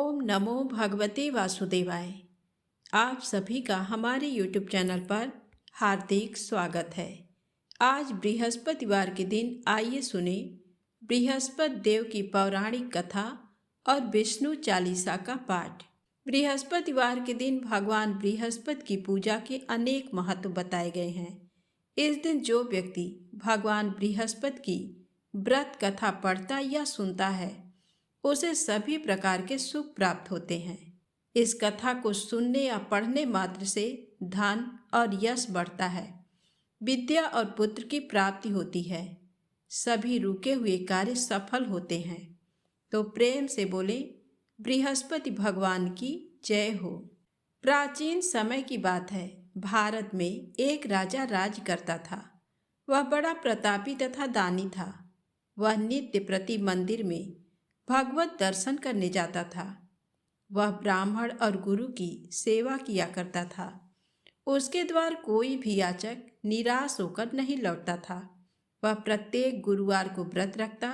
ओम नमो भगवते वासुदेवाय। आप सभी का हमारे YouTube चैनल पर हार्दिक स्वागत है। आज बृहस्पतिवार के दिन आइए सुने बृहस्पति देव की पौराणिक कथा और विष्णु चालीसा का पाठ। बृहस्पतिवार के दिन भगवान बृहस्पति की पूजा के अनेक महत्व बताए गए हैं। इस दिन जो व्यक्ति भगवान बृहस्पति की व्रत कथा पढ़ता या सुनता है उसे सभी प्रकार के सुख प्राप्त होते हैं। इस कथा को सुनने या पढ़ने मात्र से धन और यश बढ़ता है, विद्या और पुत्र की प्राप्ति होती है, सभी रुके हुए कार्य सफल होते हैं। तो प्रेम से बोले बृहस्पति भगवान की जय हो। प्राचीन समय की बात है। भारत में एक राजा राज करता था। वह बड़ा प्रतापी तथा दानी था। वह नित्य प्रति मंदिर में भगवत दर्शन करने जाता था। वह ब्राह्मण और गुरु की सेवा किया करता था। उसके द्वार कोई भी याचक निराश होकर नहीं लौटता था। वह प्रत्येक गुरुवार को व्रत रखता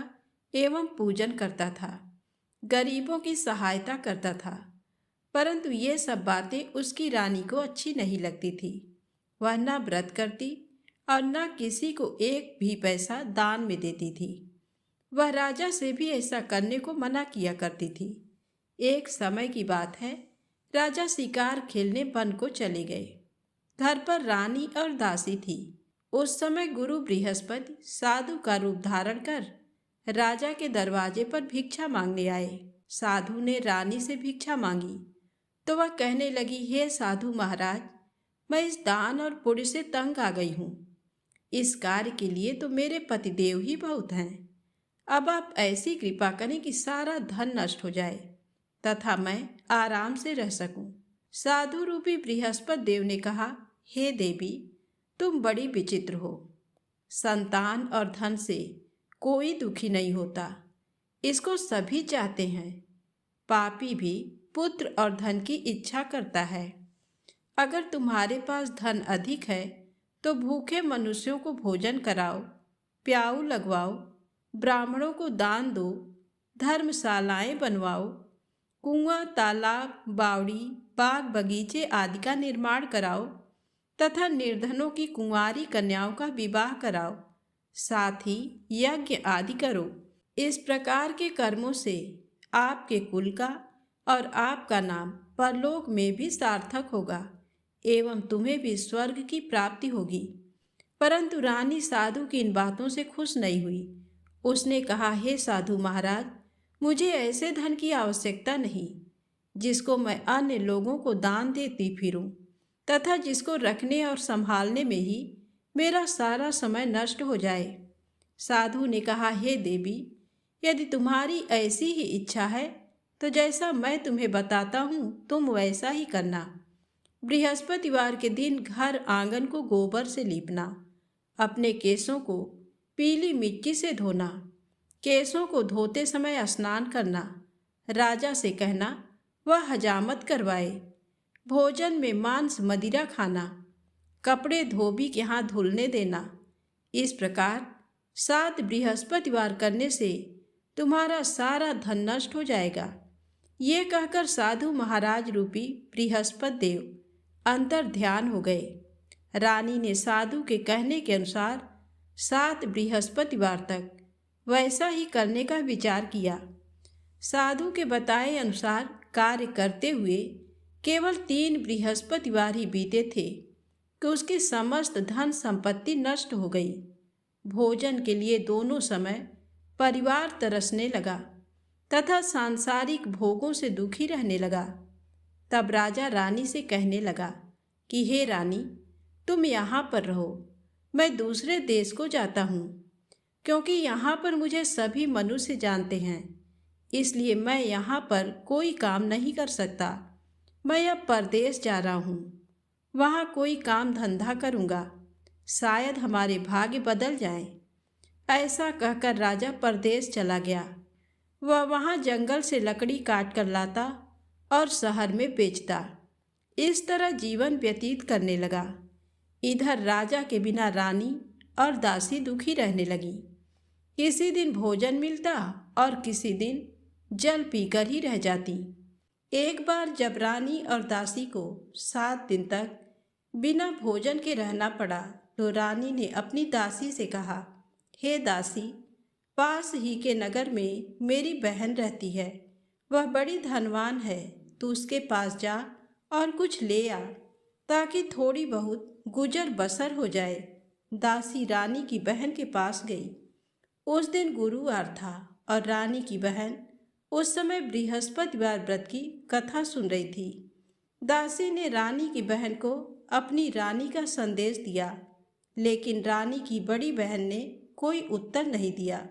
एवं पूजन करता था, गरीबों की सहायता करता था। परंतु ये सब बातें उसकी रानी को अच्छी नहीं लगती थी। वह न व्रत करती और न किसी को एक भी पैसा दान में देती थी। वह राजा से भी ऐसा करने को मना किया करती थी। एक समय की बात है, राजा शिकार खेलने वन को चले गए। घर पर रानी और दासी थी। उस समय गुरु बृहस्पति साधु का रूप धारण कर राजा के दरवाजे पर भिक्षा मांगने आए। साधु ने रानी से भिक्षा मांगी तो वह कहने लगी, हे साधु महाराज, मैं इस दान और पुण्य से तंग आ गई हूँ। इस कार्य के लिए तो मेरे पतिदेव ही बहुत हैं। अब आप ऐसी कृपा करें कि सारा धन नष्ट हो जाए तथा मैं आराम से रह सकूं। साधु रूपी बृहस्पति देव ने कहा, हे देवी, तुम बड़ी विचित्र हो। संतान और धन से कोई दुखी नहीं होता, इसको सभी चाहते हैं। पापी भी पुत्र और धन की इच्छा करता है। अगर तुम्हारे पास धन अधिक है तो भूखे मनुष्यों को भोजन कराओ, प्याऊ लगवाओ, ब्राह्मणों को दान दो, धर्मशालाएं बनवाओ, कुआं, तालाब, बावड़ी, बाग बगीचे आदि का निर्माण कराओ तथा निर्धनों की कुंवारी कन्याओं का विवाह कराओ, साथ ही यज्ञ आदि करो। इस प्रकार के कर्मों से आपके कुल का और आपका नाम परलोक में भी सार्थक होगा एवं तुम्हें भी स्वर्ग की प्राप्ति होगी। परंतु रानी साधु की इन बातों से खुश नहीं हुई। उसने कहा, हे साधु महाराज, मुझे ऐसे धन की आवश्यकता नहीं जिसको मैं अन्य लोगों को दान देती फिरूं तथा जिसको रखने और संभालने में ही मेरा सारा समय नष्ट हो जाए। साधु ने कहा, हे देवी, यदि तुम्हारी ऐसी ही इच्छा है तो जैसा मैं तुम्हें बताता हूँ तुम वैसा ही करना। बृहस्पतिवार के दिन घर आंगन को गोबर से लीपना, अपने केसों को पीली मिट्टी से धोना, केसों को धोते समय स्नान करना, राजा से कहना वह हजामत करवाए, भोजन में मांस मदिरा खाना, कपड़े धोबी के हाथ धुलने देना। इस प्रकार 7 बृहस्पतिवार करने से तुम्हारा सारा धन नष्ट हो जाएगा। ये कहकर साधु महाराज रूपी बृहस्पति देव अंतर ध्यान हो गए। रानी ने साधु के कहने के अनुसार 7 बृहस्पतिवार तक वैसा ही करने का विचार किया। साधु के बताए अनुसार कार्य करते हुए केवल 3 बृहस्पतिवार ही बीते थे कि उसकी समस्त धन संपत्ति नष्ट हो गई। भोजन के लिए दोनों समय परिवार तरसने लगा तथा सांसारिक भोगों से दुखी रहने लगा। तब राजा रानी से कहने लगा कि हे रानी, तुम यहाँ पर रहो, मैं दूसरे देश को जाता हूँ, क्योंकि यहाँ पर मुझे सभी मनुष्य जानते हैं, इसलिए मैं यहाँ पर कोई काम नहीं कर सकता। मैं अब परदेश जा रहा हूँ, वहाँ कोई काम धंधा करूँगा, शायद हमारे भाग्य बदल जाएं। ऐसा कहकर राजा परदेश चला गया। वह वहाँ जंगल से लकड़ी काट कर लाता और शहर में बेचता। इस तरह जीवन व्यतीत करने लगा। इधर राजा के बिना रानी और दासी दुखी रहने लगी। किसी दिन भोजन मिलता और किसी दिन जल पीकर ही रह जाती। एक बार जब रानी और दासी को 7 दिन तक बिना भोजन के रहना पड़ा तो रानी ने अपनी दासी से कहा, हे दासी, पास ही के नगर में मेरी बहन रहती है। वह बड़ी धनवान है। तू उसके पास जा और कुछ ले आ ताकि थोड़ी बहुत गुजर बसर हो जाए। दासी रानी की बहन के पास गई। उस दिन गुरुवार था और रानी की बहन उस समय बृहस्पतिवार व्रत की कथा सुन रही थी। दासी ने रानी की बहन को अपनी रानी का संदेश दिया, लेकिन रानी की बड़ी बहन ने कोई उत्तर नहीं दिया।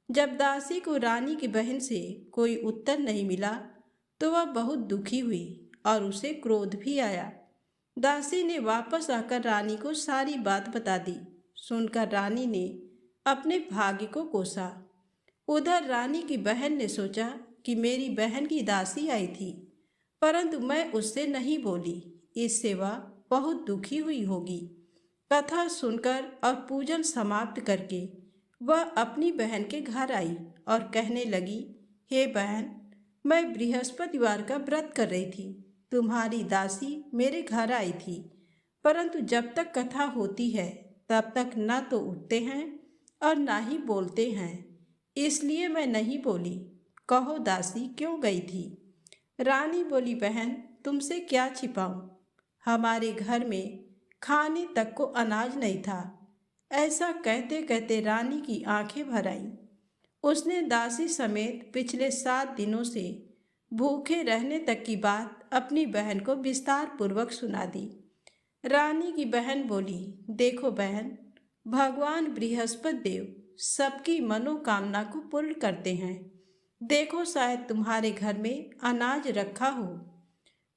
जब दासी को रानी की बहन से कोई उत्तर नहीं मिला तो वह बहुत दुखी हुई और उसे क्रोध भी आया। दासी ने वापस आकर रानी को सारी बात बता दी। सुनकर रानी ने अपने भाग्य को कोसा। उधर रानी की बहन ने सोचा कि मेरी बहन की दासी आई थी, परंतु मैं उससे नहीं बोली, इससे वह बहुत दुखी हुई होगी। कथा सुनकर और पूजन समाप्त करके वह अपनी बहन के घर आई और कहने लगी, हे बहन, मैं बृहस्पतिवार का व्रत कर रही थी। तुम्हारी दासी मेरे घर आई थी, परंतु जब तक कथा होती है तब तक न तो उठते हैं और ना ही बोलते हैं, इसलिए मैं नहीं बोली। कहो दासी क्यों गई थी? रानी बोली, बहन, तुमसे क्या छिपाऊं? हमारे घर में खाने तक को अनाज नहीं था। ऐसा कहते कहते रानी की आंखें भर आईं। उसने दासी समेत पिछले 7 दिनों से भूखे रहने तक की बात अपनी बहन को विस्तार पूर्वक सुना दी। रानी की बहन बोली, देखो बहन, भगवान बृहस्पति देव सबकी मनोकामना को पूर्ण करते हैं। देखो, शायद तुम्हारे घर में अनाज रखा हो।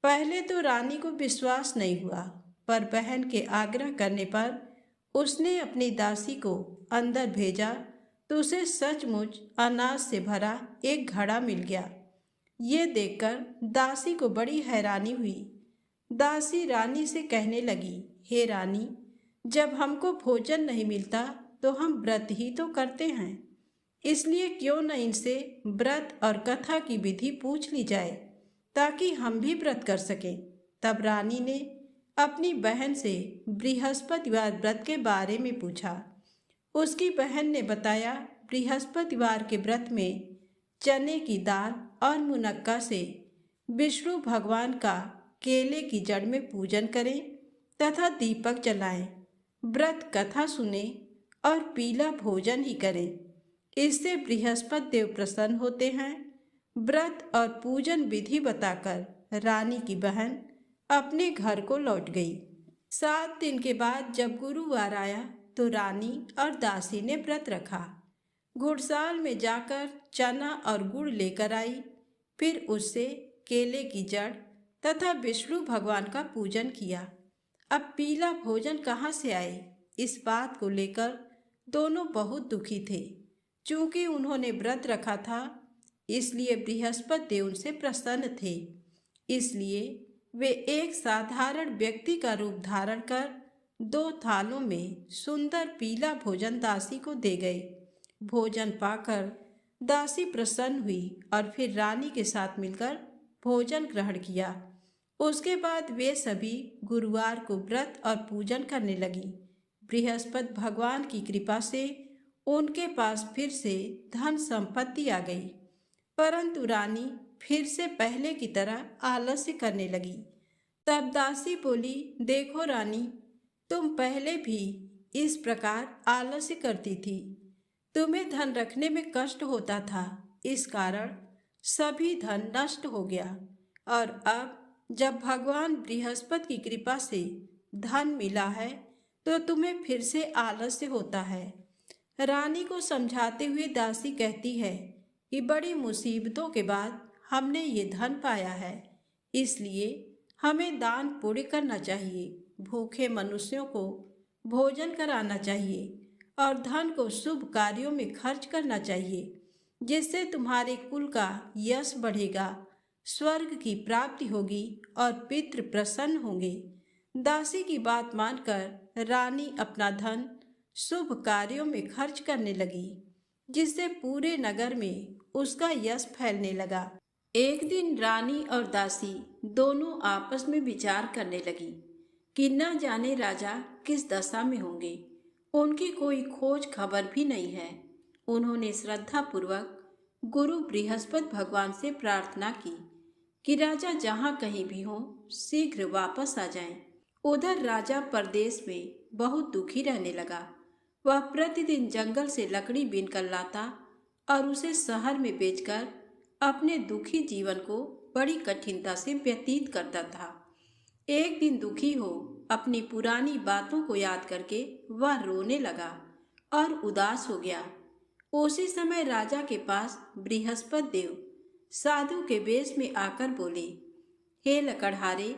पहले तो रानी को विश्वास नहीं हुआ, पर बहन के आग्रह करने पर उसने अपनी दासी को अंदर भेजा तो उसे सचमुच अनाज से भरा एक घड़ा मिल गया। ये देखकर दासी को बड़ी हैरानी हुई। दासी रानी से कहने लगी, हे रानी, जब हमको भोजन नहीं मिलता तो हम व्रत ही तो करते हैं, इसलिए क्यों न इनसे व्रत और कथा की विधि पूछ ली जाए ताकि हम भी व्रत कर सकें। तब रानी ने अपनी बहन से बृहस्पतिवार व्रत के बारे में पूछा। उसकी बहन ने बताया, बृहस्पतिवार के व्रत में चने की दाल और मुनक्का से विष्णु भगवान का केले की जड़ में पूजन करें तथा दीपक जलाएं, व्रत कथा सुने और पीला भोजन ही करें। इससे बृहस्पति देव प्रसन्न होते हैं। व्रत और पूजन विधि बताकर रानी की बहन अपने घर को लौट गई। 7 दिन के बाद जब गुरुवार आया तो रानी और दासी ने व्रत रखा। घुड़साल में जाकर चना और गुड़ लेकर आई। फिर उससे केले की जड़ तथा विष्णु भगवान का पूजन किया। अब पीला भोजन कहाँ से आए, इस बात को लेकर दोनों बहुत दुखी थे। चूंकि उन्होंने व्रत रखा था, इसलिए बृहस्पति देव उनसे प्रसन्न थे। इसलिए वे एक साधारण व्यक्ति का रूप धारण कर 2 थालों में सुंदर पीला भोजन दासी को दे गए। भोजन पाकर दासी प्रसन्न हुई और फिर रानी के साथ मिलकर भोजन ग्रहण किया। उसके बाद वे सभी गुरुवार को व्रत और पूजन करने लगी। बृहस्पति भगवान की कृपा से उनके पास फिर से धन संपत्ति आ गई, परंतु रानी फिर से पहले की तरह आलस्य करने लगी। तब दासी बोली, देखो रानी, तुम पहले भी इस प्रकार आलस्य करती थी। तुम्हें धन रखने में कष्ट होता था, इस कारण सभी धन नष्ट हो गया, और अब जब भगवान बृहस्पति की कृपा से धन मिला है तो तुम्हें फिर से आलस्य होता है। रानी को समझाते हुए दासी कहती है कि बड़ी मुसीबतों के बाद हमने ये धन पाया है, इसलिए हमें दान पुण्य करना चाहिए, भूखे मनुष्यों को भोजन कराना चाहिए और धन को शुभ कार्यों में खर्च करना चाहिए, जिससे तुम्हारे कुल का यश बढ़ेगा, स्वर्ग की प्राप्ति होगी और पितृ प्रसन्न होंगे। दासी की बात मानकर रानी अपना धन शुभ कार्यों में खर्च करने लगी, जिससे पूरे नगर में उसका यश फैलने लगा। एक दिन रानी और दासी दोनों आपस में विचार करने लगी कि न जाने राजा किस दशा में होंगे। उनकी कोई खोज खबर भी नहीं है। उन्होंने श्रद्धा पूर्वक गुरु बृहस्पति भगवान से प्रार्थना की कि राजा जहाँ कहीं भी हो शीघ्र वापस आ जाएं। उधर राजा परदेश में बहुत दुखी रहने लगा। वह प्रतिदिन जंगल से लकड़ी बीनकर लाता और उसे शहर में बेचकर अपने दुखी जीवन को बड़ी कठिनता से व्यतीत करता था। एक दिन दुखी हो अपनी पुरानी बातों को याद करके वह रोने लगा और उदास हो गया। उसी समय राजा के पास बृहस्पति देव साधु के वेश में आकर बोले, हे लकड़हारे,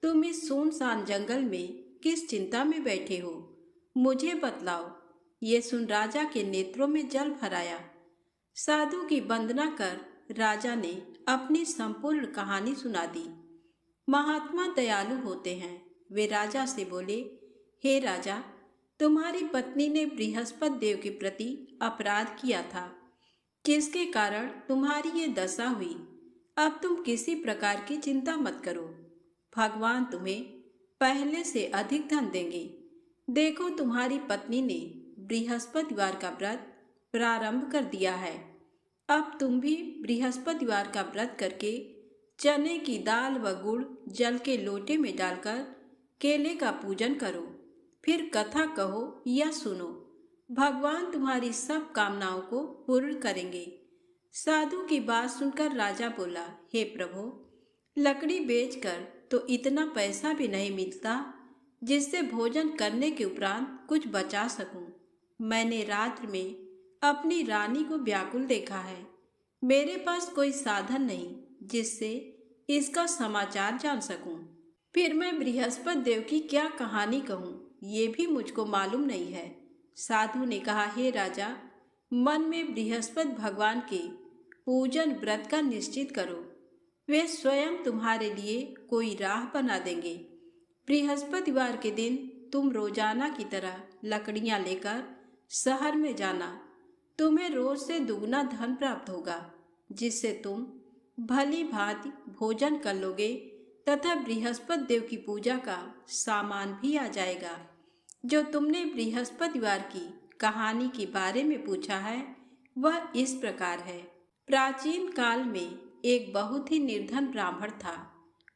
तुम इस सुनसान जंगल में किस चिंता में बैठे हो, मुझे बतलाओ। ये सुन राजा के नेत्रों में जल भर आया। साधु की वंदना कर राजा ने अपनी संपूर्ण कहानी सुना दी। महात्मा दयालु होते हैं। वे राजा से बोले, हे राजा, तुम्हारी पत्नी ने बृहस्पति देव के प्रति अपराध किया था, जिसके कारण तुम्हारी ये दशा हुई। अब तुम किसी प्रकार की चिंता मत करो, भगवान तुम्हें पहले से अधिक धन देंगे। देखो, तुम्हारी पत्नी ने बृहस्पतिवार का व्रत प्रारंभ कर दिया है। अब तुम भी बृहस्पतिवार का व्रत करके चने की दाल व गुड़ जल के लोटे में डालकर केले का पूजन करो। फिर कथा कहो या सुनो, भगवान तुम्हारी सब कामनाओं को पूर्ण करेंगे। साधु की बात सुनकर राजा बोला, हे प्रभु, लकड़ी बेचकर तो इतना पैसा भी नहीं मिलता जिससे भोजन करने के उपरांत कुछ बचा सकूं। मैंने रात्र में अपनी रानी को व्याकुल देखा है। मेरे पास कोई साधन नहीं जिससे इसका समाचार जान सकूं। फिर मैं बृहस्पति देव की क्या कहानी कहूँ, ये भी मुझको मालूम नहीं है। साधु ने कहा, हे राजा, मन में बृहस्पति भगवान के पूजन व्रत का निश्चित करो। वे स्वयं तुम्हारे लिए कोई राह बना देंगे। बृहस्पतिवार के दिन तुम रोजाना की तरह लकड़ियां लेकर शहर में जाना। तुम्हें रोज से दुगना धन प्राप्त होगा, जिससे तुम भली भांति भोजन कर लोगे तथा बृहस्पति देव की पूजा का सामान भी आ जाएगा। जो तुमने बृहस्पतिवार की कहानी के बारे में पूछा है वह इस प्रकार है। प्राचीन काल में एक बहुत ही निर्धन ब्राह्मण था।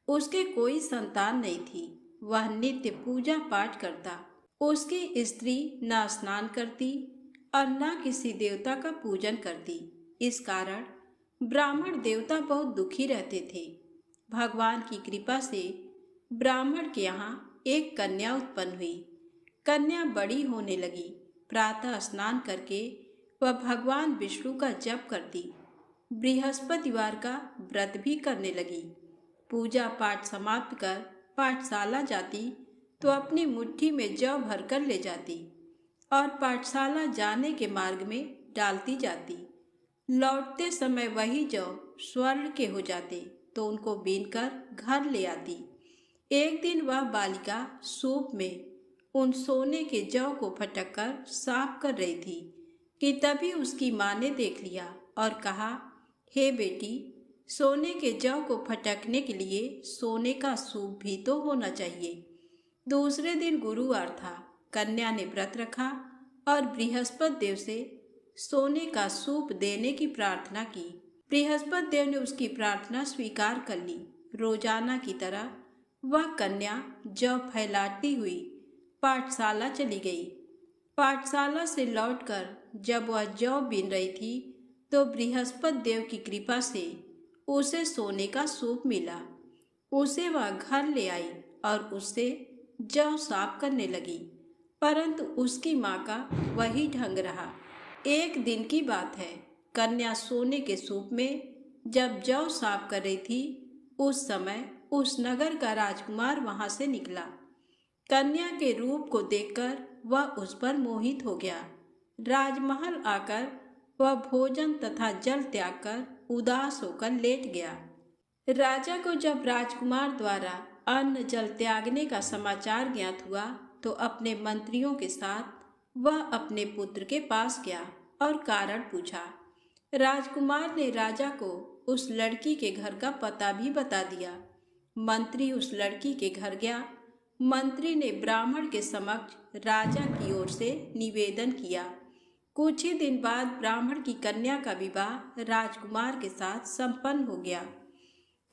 उसके कोई संतान नहीं थी। वह नित्य पूजा पाठ करता। उसकी स्त्री न स्नान करती और न किसी देवता का पूजन करती। इस कारण ब्राह्मण देवता बहुत दुखी रहते थे। भगवान की कृपा से ब्राह्मण के यहाँ एक कन्या उत्पन्न हुई। कन्या बड़ी होने लगी। प्रातः स्नान करके वह भगवान विष्णु का जप करती। बृहस्पतिवार का व्रत भी करने लगी। पूजा पाठ समाप्त कर पाठशाला जाती तो अपनी मुट्ठी में जौ भरकर ले जाती और पाठशाला जाने के मार्ग में डालती जाती। लौटते समय वही जौ स्वर्ण के हो जाते तो उनको बीनकर घर ले आती। एक दिन वह बालिका सूप में उन सोने के जौ को फटक कर साफ कर रही थी कि तभी उसकी माँ ने देख लिया और कहा, हे बेटी, सोने के जौ को फटकने के लिए सोने का सूप भी तो होना चाहिए। दूसरे दिन गुरुवार था। कन्या ने व्रत रखा और बृहस्पति देव से सोने का सूप देने की प्रार्थना की। बृहस्पति देव ने उसकी प्रार्थना स्वीकार कर ली। रोजाना की तरह वह कन्या जौ फैलाती हुई पाठशाला चली गई। पाठशाला से लौटकर जब वह जौ बीन रही थी तो बृहस्पति देव की कृपा से उसे सोने का सूप मिला। उसे वह घर ले आई और उससे जौ साफ करने लगी, परंतु उसकी माँ का वही ढंग रहा। एक दिन की बात है। कन्या सोने के सूप में जब जौ साफ कर रही थी उस समय उस नगर का राजकुमार वहां से निकला। कन्या के रूप को देखकर वह उस पर मोहित हो गया। राजमहल आकर वह भोजन तथा जल त्याग कर उदास होकर लेट गया। राजा को जब राजकुमार द्वारा अन्न जल त्यागने का समाचार ज्ञात हुआ तो अपने मंत्रियों के साथ वह अपने पुत्र के पास गया और कारण पूछा। राजकुमार ने राजा को उस लड़की के घर का पता भी बता दिया। मंत्री उस लड़की के घर गया। मंत्री ने ब्राह्मण के समक्ष राजा की ओर से निवेदन किया। कुछ ही दिन बाद ब्राह्मण की कन्या का विवाह राजकुमार के साथ संपन्न हो गया।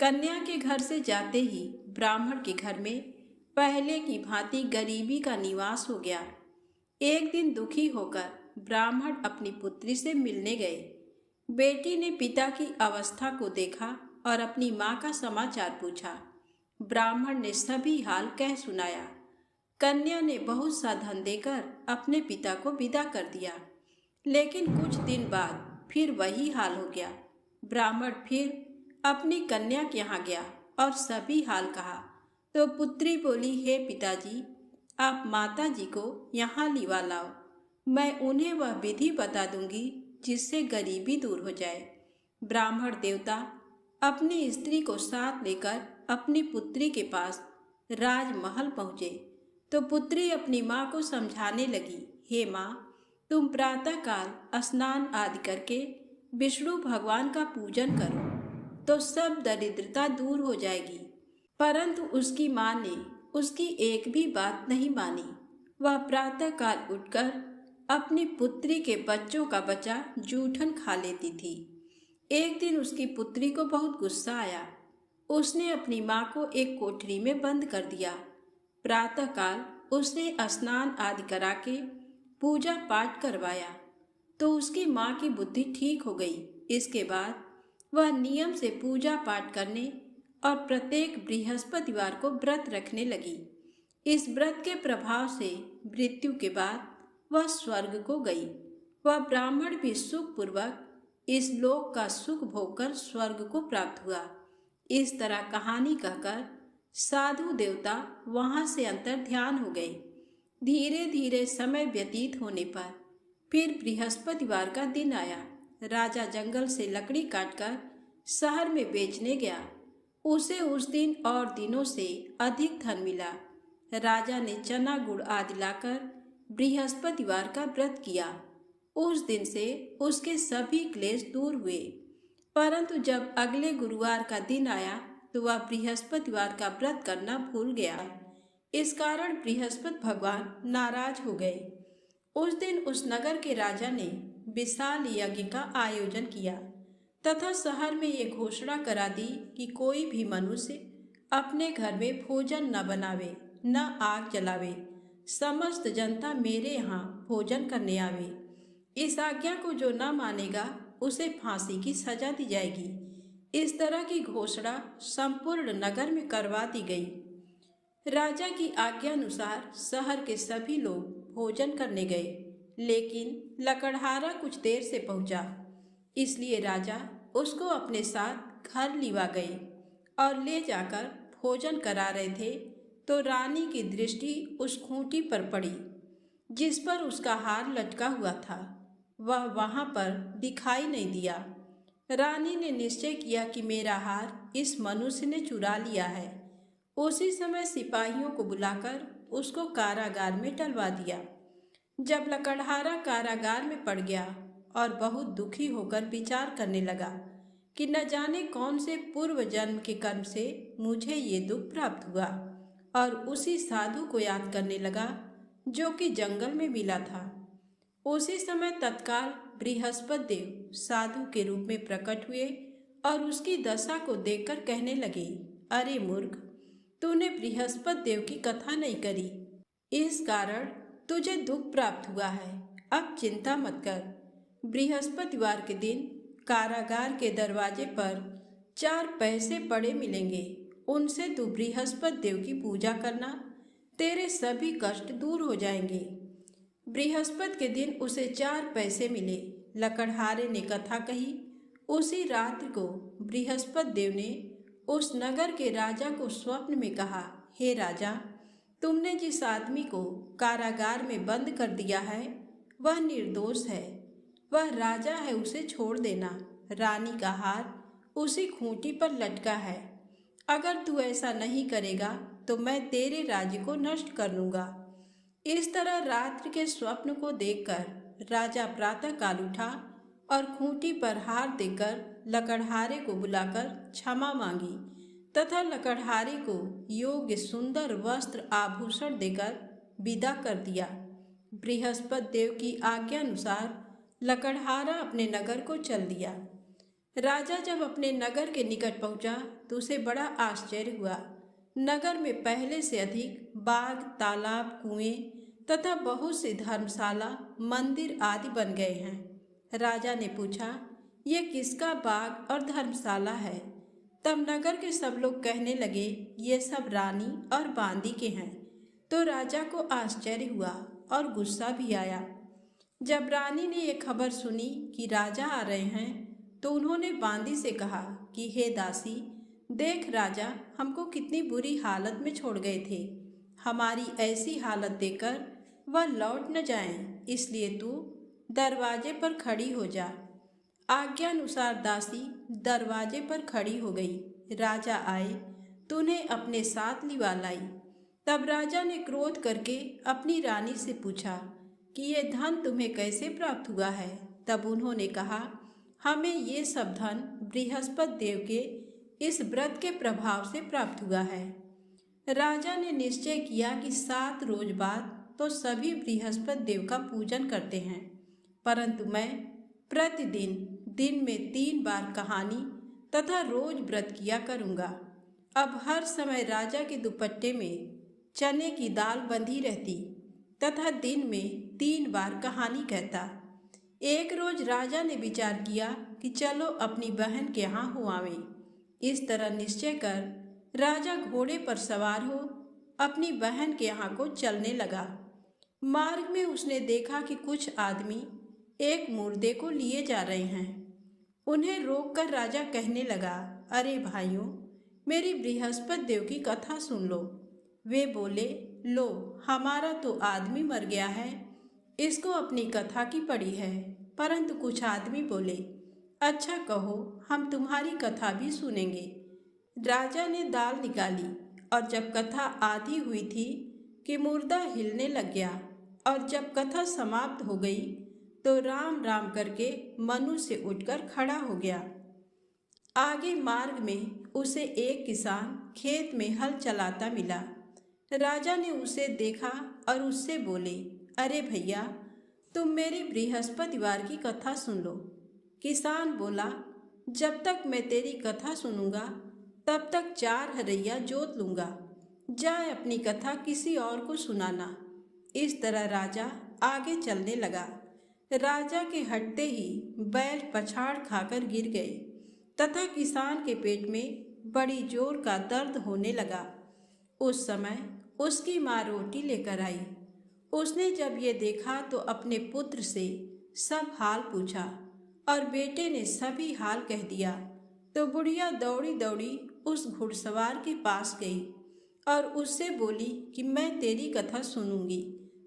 कन्या के घर से जाते ही ब्राह्मण के घर में पहले की भांति गरीबी का निवास हो गया। एक दिन दुखी होकर ब्राह्मण अपनी पुत्री से मिलने गए। बेटी ने पिता की अवस्था को देखा और अपनी माँ का समाचार पूछा। ब्राह्मण ने सभी हाल कह सुनाया। कन्या ने बहुत सा धन देकर अपने पिता को विदा कर दिया, लेकिन कुछ दिन बाद फिर वही हाल हो गया। ब्राह्मण फिर अपनी कन्या के यहाँ गया और सभी हाल कहा, तो पुत्री बोली, हे पिताजी, आप माता जी को यहाँ लिवा लाओ। मैं उन्हें वह विधि बता दूंगी जिससे गरीबी दूर हो जाए। ब्राह्मण देवता अपनी स्त्री को साथ लेकर अपनी पुत्री के पास राजमहल पहुँचे तो पुत्री अपनी माँ को समझाने लगी, हे माँ, तुम प्रातःकाल स्नान आदि करके विष्णु भगवान का पूजन करो तो सब दरिद्रता दूर हो जाएगी। परंतु उसकी माँ ने उसकी एक भी बात नहीं मानी। वह प्रातःकाल उठकर अपनी पुत्री के बच्चों का बचा जूठन खा लेती थी। एक दिन उसकी पुत्री को बहुत गुस्सा आया। उसने अपनी माँ को एक कोठरी में बंद कर दिया। प्रातःकाल उसने स्नान आदि करा के पूजा पाठ करवाया तो उसकी माँ की बुद्धि ठीक हो गई। इसके बाद वह नियम से पूजा पाठ करने और प्रत्येक बृहस्पतिवार को व्रत रखने लगी। इस व्रत के प्रभाव से मृत्यु के बाद वह स्वर्ग को गई। वह ब्राह्मण भी सुखपूर्वक इस लोक का सुख भोगकर स्वर्ग को प्राप्त हुआ। इस तरह कहानी कहकर साधु देवता वहाँ से अंतर ध्यान हो गए। धीरे धीरे समय व्यतीत होने पर फिर बृहस्पतिवार का दिन आया। राजा जंगल से लकड़ी काटकर शहर में बेचने गया। उसे उस दिन और दिनों से अधिक धन मिला। राजा ने चना गुड़ आदि लाकर बृहस्पतिवार का व्रत किया। उस दिन से उसके सभी क्लेश दूर हुए। परंतु जब अगले गुरुवार का दिन आया तो वह बृहस्पतिवार का व्रत करना भूल गया। इस कारण बृहस्पति भगवान नाराज हो गए। उस दिन उस नगर के राजा ने विशाल यज्ञ का आयोजन किया तथा शहर में ये घोषणा करा दी कि कोई भी मनुष्य अपने घर में भोजन न बनावे, न आग जलावे। समस्त जनता मेरे यहाँ भोजन करने आवे। इस आज्ञा को जो न मानेगा उसे फांसी की सजा दी जाएगी। इस तरह की घोषणा संपूर्ण नगर में करवा दी गई। राजा की आज्ञानुसार शहर के सभी लोग भोजन करने गए, लेकिन लकड़हारा कुछ देर से पहुंचा। इसलिए राजा उसको अपने साथ घर लिवा गए और ले जाकर भोजन करा रहे थे तो रानी की दृष्टि उस खूंटी पर पड़ी जिस पर उसका हार लटका हुआ था। वह वहां पर दिखाई नहीं दिया। रानी ने निश्चय किया कि मेरा हार इस मनुष्य ने चुरा लिया है। उसी समय सिपाहियों को बुलाकर उसको कारागार में डलवा दिया। जब लकड़हारा कारागार में पड़ गया और बहुत दुखी होकर विचार करने लगा कि न जाने कौन से पूर्व जन्म के कर्म से मुझे ये दुख प्राप्त हुआ, और उसी साधु को याद करने लगा जो कि जंगल में मिला था। उसी समय तत्काल बृहस्पति देव साधु के रूप में प्रकट हुए और उसकी दशा को देखकर कहने लगे, अरे मूर्ख, तूने बृहस्पति देव की कथा नहीं करी, इस कारण तुझे दुख प्राप्त हुआ है। अब चिंता मत कर। बृहस्पतिवार के दिन कारागार के दरवाजे पर 4 पैसे पड़े मिलेंगे। उनसे तू बृहस्पति देव की पूजा करना, तेरे सभी कष्ट दूर हो जाएंगे। बृहस्पति के दिन उसे 4 पैसे मिले। लकड़हारे ने कथा कही। उसी रात्रि को बृहस्पति देव ने उस नगर के राजा को स्वप्न में कहा, हे राजा, तुमने जिस आदमी को कारागार में बंद कर दिया है वह निर्दोष है। वह राजा है, उसे छोड़ देना। रानी का हार उसी खूंटी पर लटका है। अगर तू ऐसा नहीं करेगा तो मैं तेरे राज्य को नष्ट कर लूँगा। इस तरह रात्रि के स्वप्न को देखकर राजा प्रातःकाल उठा और खूंटी पर हार देकर लकड़हारे को बुलाकर क्षमा मांगी तथा लकड़हारे को योग्य सुंदर वस्त्र आभूषण देकर विदा कर दिया। बृहस्पति देव की आज्ञा अनुसार लकड़हारा अपने नगर को चल दिया। राजा जब अपने नगर के निकट पहुंचा तो उसे बड़ा आश्चर्य हुआ। नगर में पहले से अधिक बाग, तालाब, कुएं तथा बहुत सी धर्मशाला, मंदिर आदि बन गए हैं। राजा ने पूछा, ये किसका बाग और धर्मशाला है? तब नगर के सब लोग कहने लगे, ये सब रानी और बांदी के हैं। तो राजा को आश्चर्य हुआ और गुस्सा भी आया। जब रानी ने ये खबर सुनी कि राजा आ रहे हैं तो उन्होंने बांदी से कहा कि हे दासी, देख राजा हमको कितनी बुरी हालत में छोड़ गए थे। हमारी ऐसी हालत देखकर वह लौट न जाएं, इसलिए तू दरवाजे पर खड़ी हो जा। आज्ञा अनुसार दासी दरवाजे पर खड़ी हो गई। राजा आए तो उन्हें अपने साथ लिवा लाई। तब राजा ने क्रोध करके अपनी रानी से पूछा कि ये धन तुम्हें कैसे प्राप्त हुआ है? तब उन्होंने कहा, हमें ये सब धन बृहस्पति देव के इस व्रत के प्रभाव से प्राप्त हुआ है। राजा ने निश्चय किया कि 7 रोज बाद तो सभी बृहस्पति देव का पूजन करते हैं, परंतु मैं प्रतिदिन दिन में 3 बार कहानी तथा रोज व्रत किया करूँगा। अब हर समय राजा के दुपट्टे में चने की दाल बंधी रहती तथा दिन में 3 बार कहानी कहता। एक रोज राजा ने विचार किया कि चलो अपनी बहन के यहाँ हो आवें। इस तरह निश्चय कर राजा घोड़े पर सवार हो अपनी बहन के यहाँ को चलने लगा। मार्ग में उसने देखा कि कुछ आदमी एक मुर्दे को लिए जा रहे हैं। उन्हें रोककर राजा कहने लगा, अरे भाइयों, मेरी बृहस्पति देव की कथा सुन लो। वे बोले, लो हमारा तो आदमी मर गया है, इसको अपनी कथा की पड़ी है। परंतु कुछ आदमी बोले, अच्छा कहो, हम तुम्हारी कथा भी सुनेंगे। राजा ने दाल निकाली और जब कथा आधी हुई थी कि मुर्दा हिलने लग गया, और जब कथा समाप्त हो गई तो राम राम करके मनुष्य उठकर खड़ा हो गया। आगे मार्ग में उसे एक किसान खेत में हल चलाता मिला। राजा ने उसे देखा और उससे बोले, अरे भैया, तुम मेरी बृहस्पतिवार की कथा सुन लो। किसान बोला, जब तक मैं तेरी कथा सुनूंगा तब तक 4 हरैया जोत लूँगा। जाए अपनी कथा किसी और को सुनाना। इस तरह राजा आगे चलने लगा। राजा के हटते ही बैल पछाड़ खाकर गिर गए तथा किसान के पेट में बड़ी जोर का दर्द होने लगा। उस समय उसकी माँ रोटी लेकर आई। उसने जब ये देखा तो अपने पुत्र से सब हाल पूछा और बेटे ने सभी हाल कह दिया। तो बुढ़िया दौड़ी दौड़ी उस घुड़सवार के पास गई और उससे बोली कि मैं तेरी कथा सुनूंगी,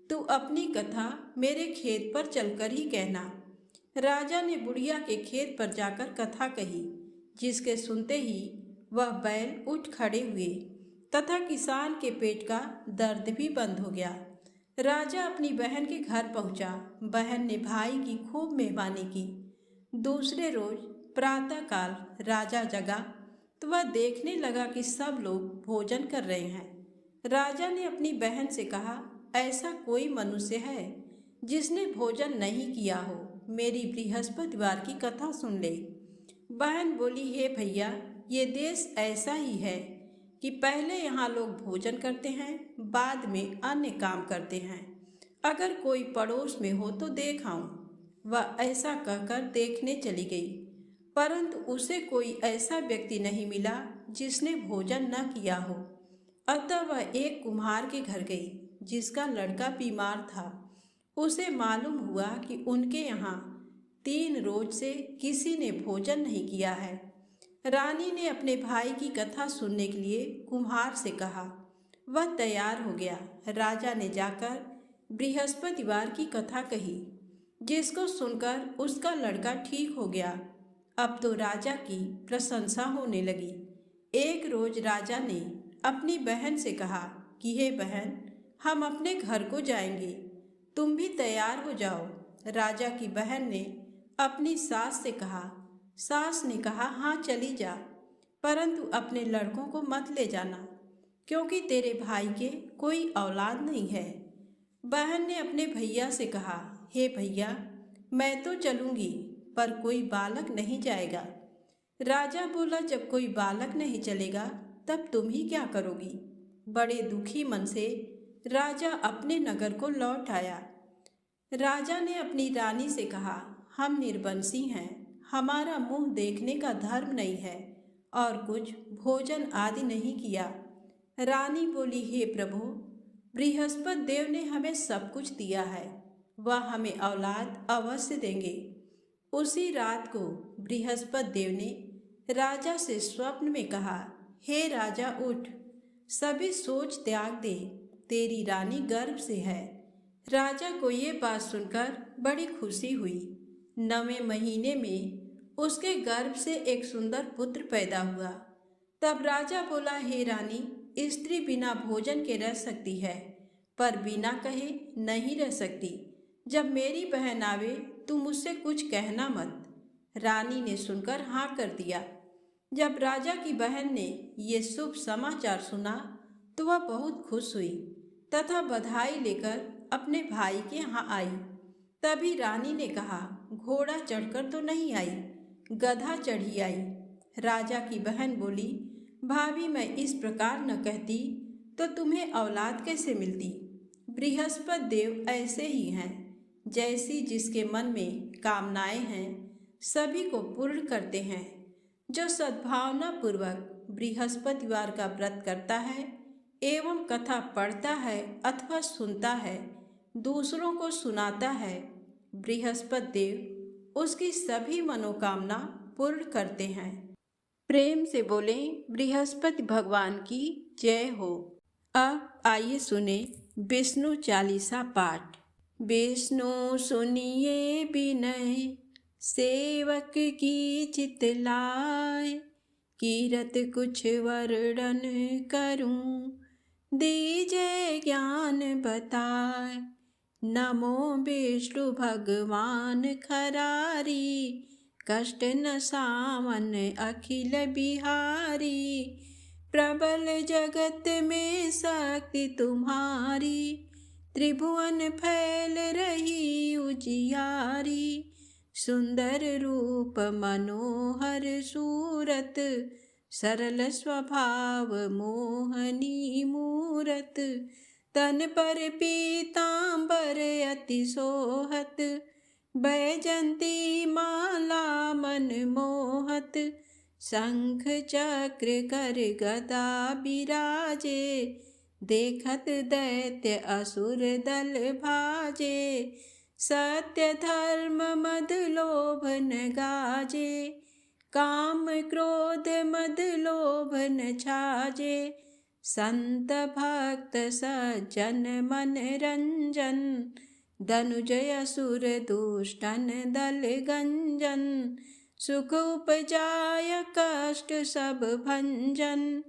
तू अपनी कथा मेरे खेत पर चलकर ही कहना। राजा ने बुढ़िया के खेत पर जाकर कथा कही, जिसके सुनते ही वह बैल उठ खड़े हुए तथा किसान के पेट का दर्द भी बंद हो गया। राजा अपनी बहन के घर पहुंचा। बहन ने भाई की खूब मेहमानी की। दूसरे रोज प्रातःकाल राजा जगा तो वह देखने लगा कि सब लोग भोजन कर रहे हैं। राजा ने अपनी बहन से कहा, ऐसा कोई मनुष्य है जिसने भोजन नहीं किया हो, मेरी बृहस्पतिवार की कथा सुन ले। बहन बोली, हे भैया, ये देश ऐसा ही है कि पहले यहाँ लोग भोजन करते हैं, बाद में अन्य काम करते हैं। अगर कोई पड़ोस में हो तो देख आऊं। वह ऐसा कहकर देखने चली गई, परंतु उसे कोई ऐसा व्यक्ति नहीं मिला जिसने भोजन न किया हो। अतः वह एक कुम्हार के घर गई जिसका लड़का बीमार था। उसे मालूम हुआ कि उनके यहाँ 3 रोज से किसी ने भोजन नहीं किया है। रानी ने अपने भाई की कथा सुनने के लिए कुम्हार से कहा। वह तैयार हो गया। राजा ने जाकर बृहस्पतिवार की कथा कही, जिसको सुनकर उसका लड़का ठीक हो गया। अब तो राजा की प्रशंसा होने लगी। एक रोज राजा ने अपनी बहन से कहा कि हे बहन, हम अपने घर को जाएंगे, तुम भी तैयार हो जाओ। राजा की बहन ने अपनी सास से कहा, सास ने कहा, हाँ चली जा, परंतु अपने लड़कों को मत ले जाना, क्योंकि तेरे भाई के कोई औलाद नहीं है। बहन ने अपने भैया से कहा, हे भैया, मैं तो चलूंगी, पर कोई बालक नहीं जाएगा। राजा बोला, जब कोई बालक नहीं चलेगा तब तुम ही क्या करोगी। बड़े दुखी मन से राजा अपने नगर को लौट आया। राजा ने अपनी रानी से कहा, हम निर्वंशी हैं, हमारा मुंह देखने का धर्म नहीं है और कुछ भोजन आदि नहीं किया। रानी बोली, हे प्रभु, बृहस्पति देव ने हमें सब कुछ दिया है, वह हमें औलाद अवश्य देंगे। उसी रात को बृहस्पति देव ने राजा से स्वप्न में कहा, हे राजा उठ, सभी सोच त्याग दे, तेरी रानी गर्भ से है। राजा को ये बात सुनकर बड़ी खुशी हुई। 9वें महीने में उसके गर्भ से एक सुंदर पुत्र पैदा हुआ। तब राजा बोला, हे रानी, स्त्री बिना भोजन के रह सकती है, पर बिना कहे नहीं रह सकती। जब मेरी बहन आवे तुम मुझसे कुछ कहना मत। रानी ने सुनकर हाँ कर दिया। जब राजा की बहन ने ये शुभ समाचार सुना तो वह बहुत खुश हुई तथा बधाई लेकर अपने भाई के यहाँ आई। तभी रानी ने कहा, घोड़ा चढ़कर तो नहीं आई, गधा चढ़ी आई। राजा की बहन बोली, भाभी, मैं इस प्रकार न कहती तो तुम्हें औलाद कैसे मिलती। बृहस्पति देव ऐसे ही हैं, जैसी जिसके मन में कामनाएं हैं सभी को पूर्ण करते हैं। जो सद्भावना पूर्वक बृहस्पतिवार का व्रत करता है एवं कथा पढ़ता है अथवा सुनता है, दूसरों को सुनाता है, बृहस्पति देव उसकी सभी मनोकामना पूर्ण करते हैं। प्रेम से बोलें, बृहस्पति भगवान की जय हो। अब आइए सुने विष्णु चालीसा पाठ। विष्णु सुनिए विनय, सेवक की चितलाय, कीरत कुछ वर्णन करूं, दीजय ज्ञान बताए। नमो विष्णु भगवान खरारी, कष्ट न सामन अखिल बिहारी। प्रबल जगत में शक्ति तुम्हारी, त्रिभुवन फैल रही उजियारी। सुंदर रूप मनोहर सूरत, सरल स्वभाव मोहनी मूरत। तन पर पीतांबर अति सोहत, बैजंती माला मन मोहत। शंख चक्र कर गदा बिराजे, देखत दैत्य असुर दल भाजे। सत्य धर्म मद लोभ न गाजे, काम क्रोध मद लोभ न छाजे। संत भक्त सज्जन मन रंजन, धनुजय असुर दुष्टन दल गंजन। सुख उपजाय कष्ट सब भंजन,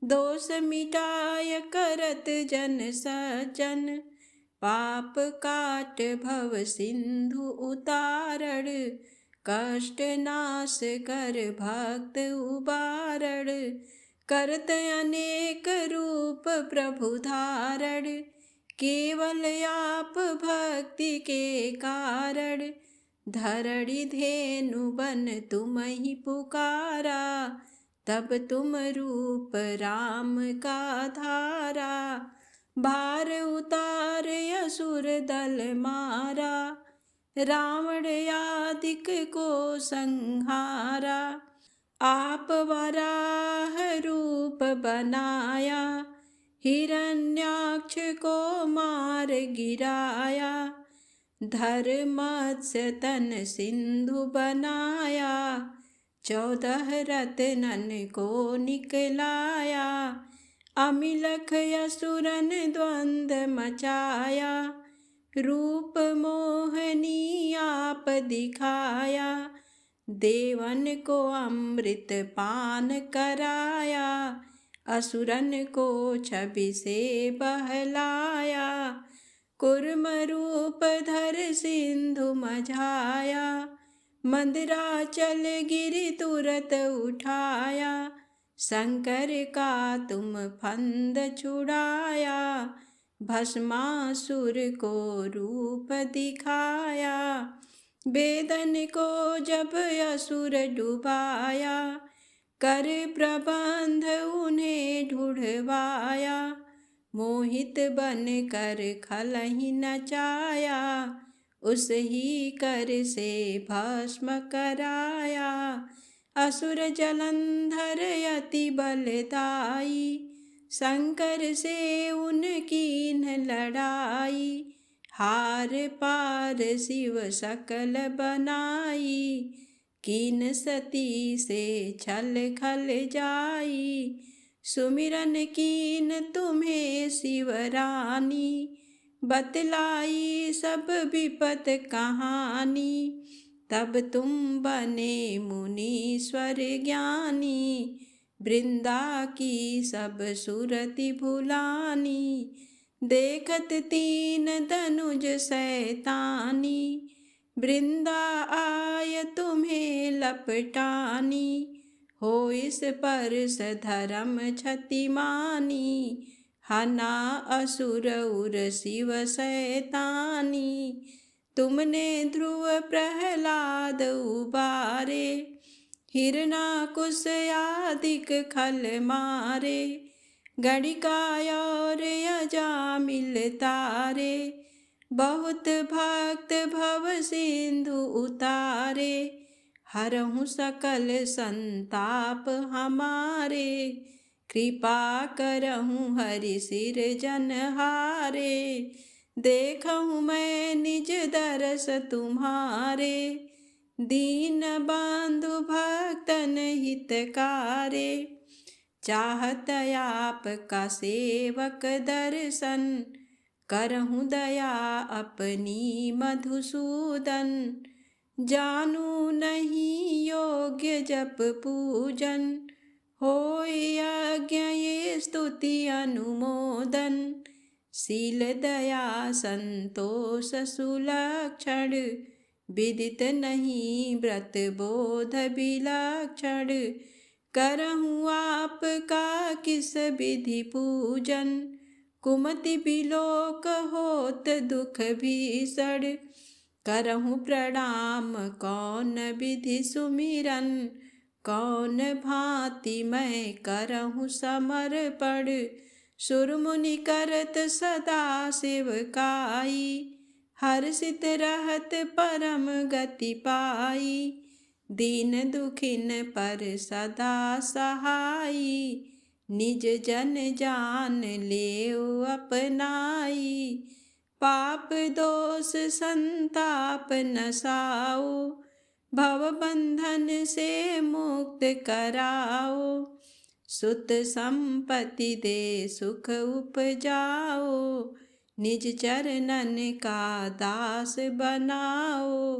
दोष मिटाय करत जन सज्जन। पाप काट भव सिंधु उतारण, कष्ट नाश कर भक्त उबारण। करत अनेक रूप प्रभु धारण, केवल आप भक्ति के कारण। धरणी धेनु बन तुम ही पुकारा, तब तुम रूप राम का धारा। भार उतार असुर दल मारा, रावण आदिक को संहारा। आप वराह रूप बनाया, हिरण्याक्ष को मार गिराया। धर्मत्स्य तन सिंधु बनाया, 14 रत्नन को निकलाया। अमिलख असुरन द्वंद मचाया, रूप मोहनी आप दिखाया। देवन को अमृत पान कराया, असुरन को छवि से बहलाया। कुर्म रूप धर सिंधु मझाया, मंदराचल गिरि तुरत उठाया, शंकर का तुम फंद छुड़ाया। भस्मासुर को रूप दिखाया, वेदन को जब असुर डुबाया। कर प्रबंध उन्हें ढूढ़वाया, मोहित बन कर खलहि नचाया। उस ही कर से भस्म कराया, असुर जलंधर अति बलदाई। शंकर से उनकी न लड़ाई, हार पार शिव सकल बनाई। कीन सती से छल खल जाई, सुमिरन कीन तुम्हें शिवरानी। बतलाई सब विपत कहानी, तब तुम बने मुनीश्वर ज्ञानी। वृंदा की सब सुरति भुलानी, देखत तीन धनुज शैतानी। वृंदा आय तुम्हें लपटानी, हो इस परस धर्म क्षति मानी। हना असुर उर शिव शैतानी, तुमने ध्रुव प्रहलाद उबारे। हिरणाकुश आदिक खल मारे, गणिका और अजामिल तारे। बहुत भक्त भव सिंधु उतारे, हरहु सकल संताप हमारे। कृपा करहु हरि सिर जनहारे, देखहु मैं निज दरस तुम्हारे। दीन बंधु भक्तन हितकारे, चाहत आपका सेवक दर्शन। करहु दया अपनी मधुसूदन, जानू नहीं योग्य जप पूजन। होय यज्ञ ये स्तुति अनुमोदन, शील दया संतोष सुलक्षण। विदित नहीं व्रत बोध विलक्षण, करहु आपका किस विधि पूजन। कुमति बिलोक होत दुख भीषण, करहु प्रणाम कौन विधि सुमिरन। कौन भांति मैं करहु समर्पण, सुर मुनि करत सदा सेवकाई। हर्षित रहत परम गति पाई, दीन दुखिन पर सदा सहाई। निज जन जान लेओ अपनाई, पाप दोष संताप नसाओ। भव बंधन से मुक्त कराओ, सुत संपत्ति दे सुख उपजाओ। निज चरणन का दास बनाओ,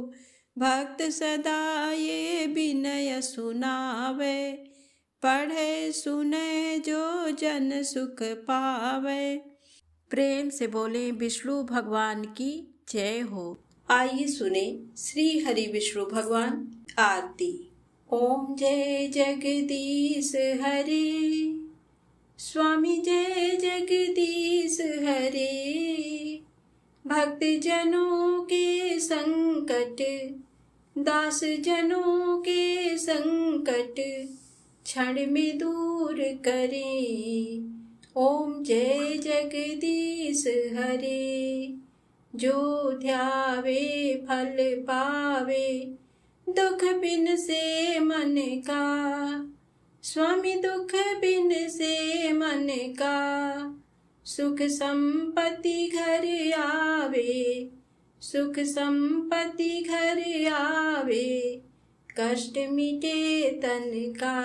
भक्त सदा ये विनय सुनावे। पढ़े सुने जो जन सुख पावे। प्रेम से बोले विष्णु भगवान की जय हो। आइए सुने श्री हरि विष्णु भगवान आरती। ओम जय जगदीश हरे, स्वामी जय जगदीश हरे। भक्त जनों के संकट, दास जनों के संकट, क्षण में दूर करे। ओम जय जगदीश हरे। जो ध्यावे फल पावे, दुख बिन से मन का। स्वामी दुख बिन से मन का, सुख संपत्ति घर आवे। सुख संपत्ति घर आवे, कष्ट मिटे तन का।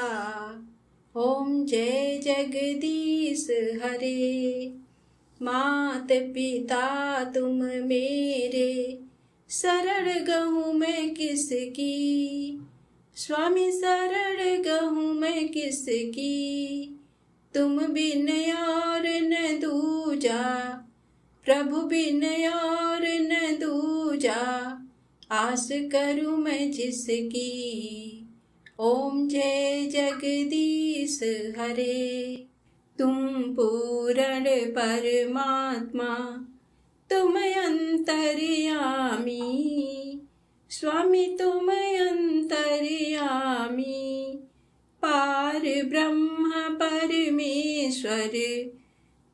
ओम जय जगदीश हरे। मात पिता तुम मेरे, शरण गहूँ मैं किसकी। स्वामी शरण गहूँ मैं किसकी, तुम बिन और न दूजा। प्रभु बिन और न दूजा, आस करूँ मैं जिसकी। ओम जय जगदीश हरे। तुम पूर्ण परमात्मा, तुम अंतर्यामी। स्वामी तुम अंतर्यामी। पार ब्रह्म परमेश्वर,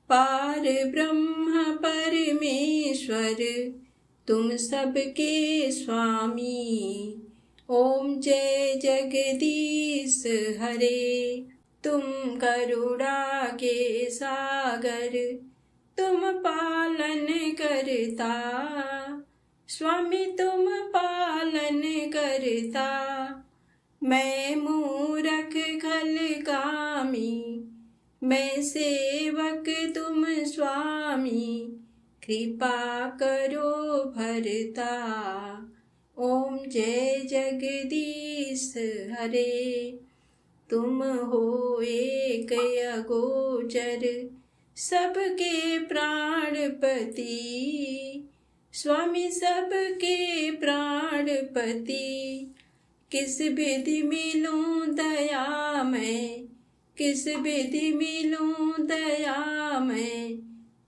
पार ब्रह्म परमेश्वर, तुम सबके स्वामी। ओम जय जगदीश हरे। तुम करुणा के सागर, तुम पालन करता। स्वामी तुम पालन करता। मैं मूरख खलकामी, मैं सेवक तुम स्वामी। कृपा करो भरता। ओम जय जगदीश हरे। तुम हो एक अगोचर, सबके प्राणपति। स्वामी सबके प्राणपति। किस विधि मिलूं दया मैं, किस विधि मिलूं दया मैं,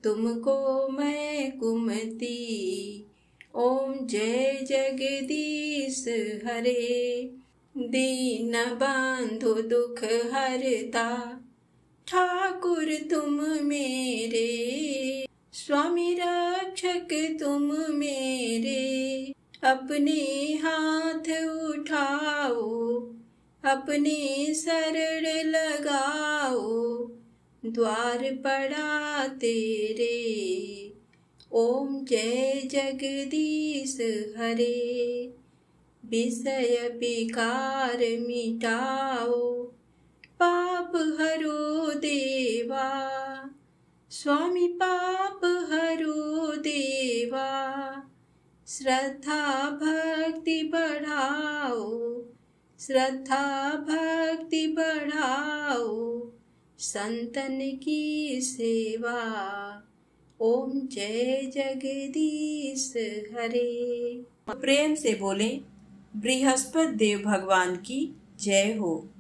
तुमको मैं कुमति। ओम जय जगदीश हरे। दीन बंधु दुख हरता, ठाकुर तुम मेरे। स्वामी रक्षक तुम मेरे। अपने हाथ उठाओ, अपने शरण लगाओ, द्वार पड़ा तेरे। ओम जय जगदीश हरे। विषय विकार मिटाओ, पाप हरो देवा। स्वामी पाप हरो देवा। श्रद्धा भक्ति बढ़ाओ, श्रद्धा भक्ति बढ़ाओ, संतन की सेवा। ओम जय जगदीश हरे। प्रेम से बोलें, बृहस्पति देव भगवान की जय हो।